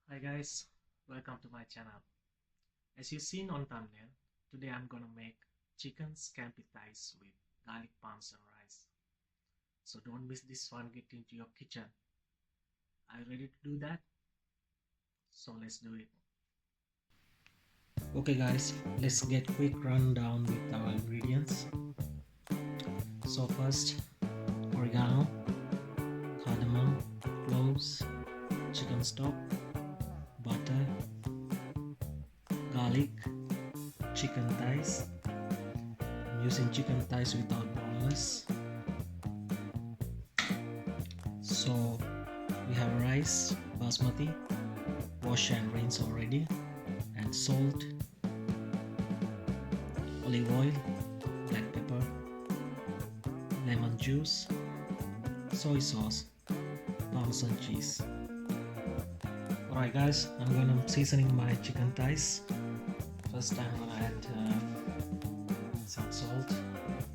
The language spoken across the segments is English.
Hi guys, welcome to my channel. As you seen on thumbnail, today I'm gonna make chicken scampi thighs with garlic parmesan rice. So don't miss this one, get into your kitchen. Are you ready to do that? So let's do it. Okay guys, let's get quick rundown with our ingredients. So first, oregano, cardamom, cloves, chicken stock, butter, garlic, chicken thighs. I'm using chicken thighs without boneless. So we have rice, basmati, wash and rinse already, and salt, olive oil, black pepper, lemon juice, soy sauce, Parmesan cheese. Alright guys, I'm gonna seasoning my chicken thighs. First I'm gonna add some salt, black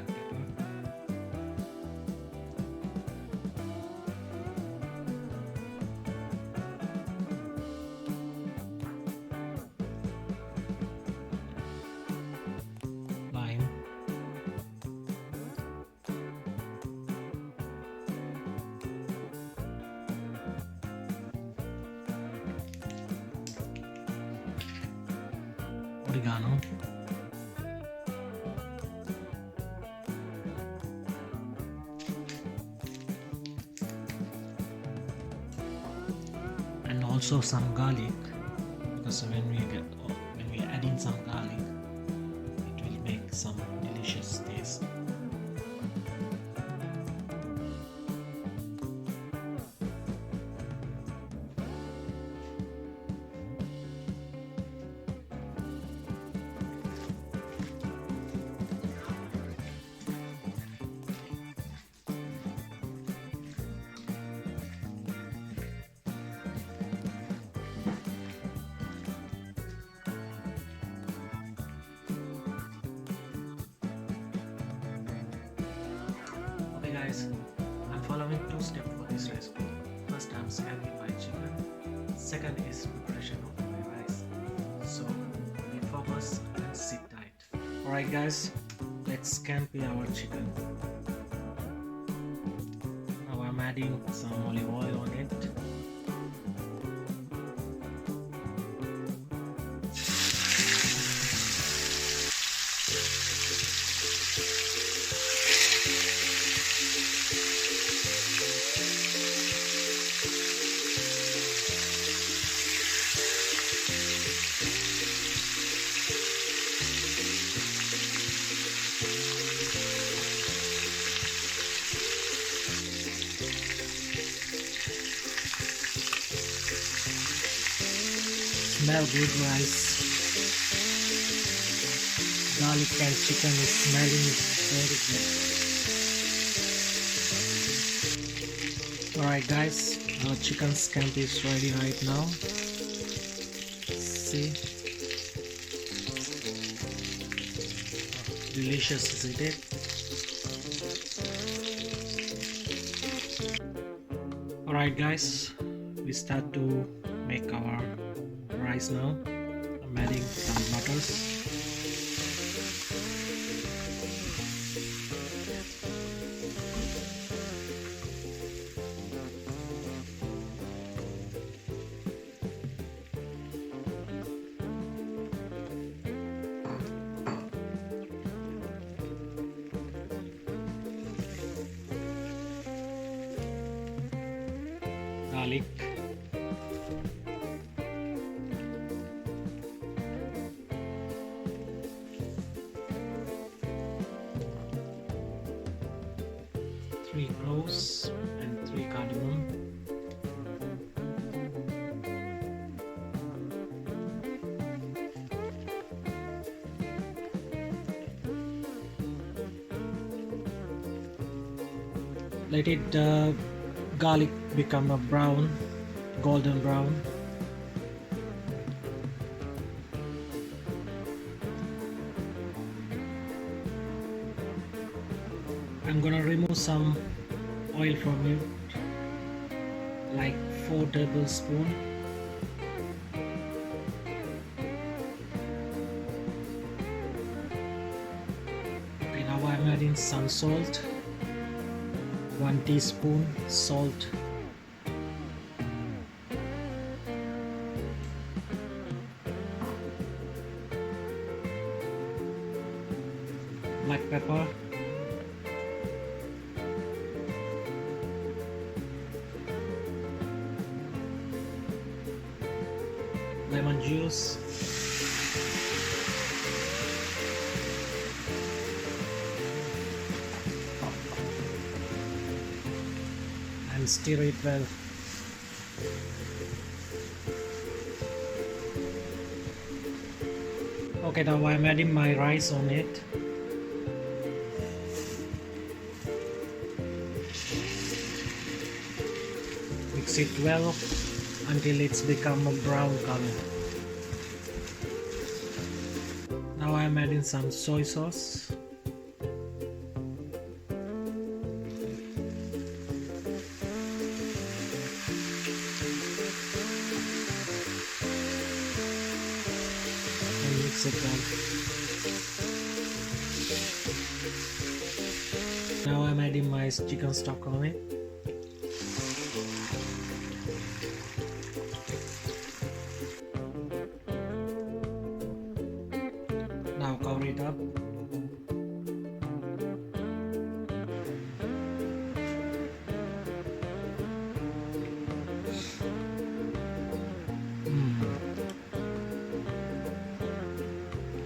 pepper, lime, oregano, and also some garlic, because when we add in some garlic, it will make some delicious taste. Okay guys, I'm following two steps for this recipe. First I'm scamping my chicken. Second is preparation of my rice. So be focused and sit tight. Alright guys, let's scampi our chicken. Now I'm adding some olive oil on it. Smell good rice. Garlic and chicken is smelling very good. Alright guys, our chicken scampi is ready right now. See? Delicious, isn't it? Alright guys, we start to make our rice now. I'm adding some butters. Garlic, three cloves and three cardamom, let it garlic become a brown, golden brown. I'm gonna remove some oil from it, like 4 tablespoons. Okay, now I'm adding some salt, 1 teaspoon salt, black pepper, lemon juice, and stir it well. Okay, now I'm adding my rice on it. Mix it well until it's become a brown color. Now I'm adding some soy sauce. And mix it well. Now I'm adding my chicken stock on it. Now cover it up.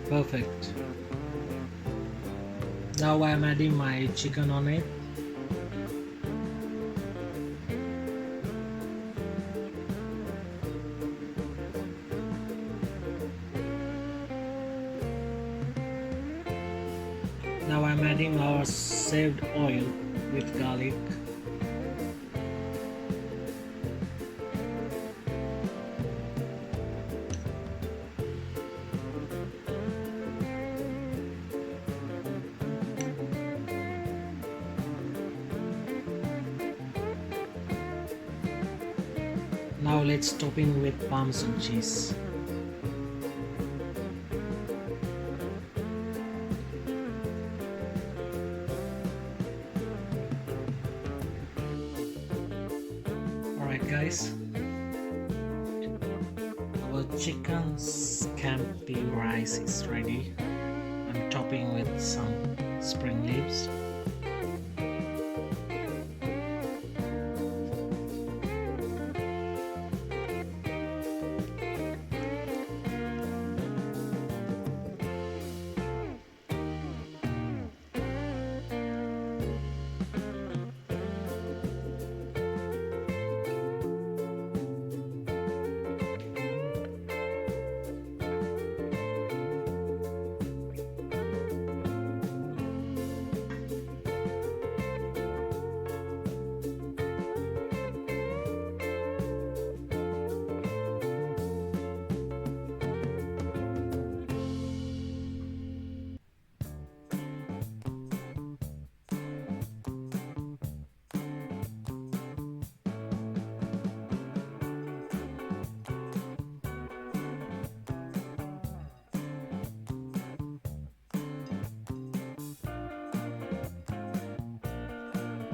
Perfect. Now I am adding my chicken on it. Now I am adding our saved oil with garlic. Now let's topping with Parmesan cheese. Alright guys, our chicken scampi rice is ready. I'm topping with some spring leaves.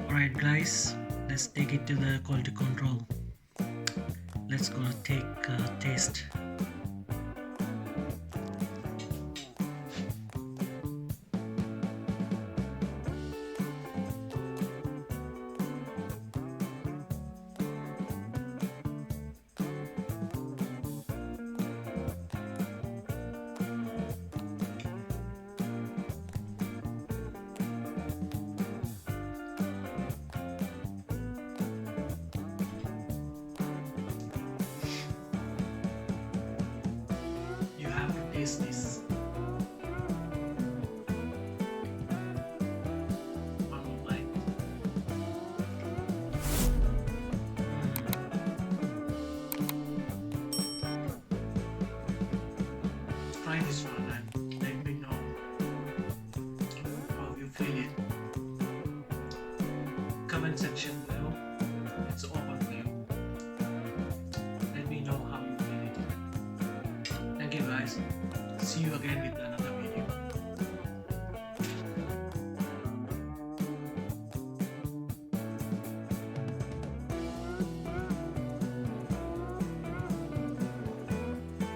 Alright guys, let's take it to the quality control. Let's go take a taste. You have to taste this. One more bite. Try this one and let me know how you feel it. comment section below. It's open for you. Let me know how you feel it. Thank you guys. See you again with another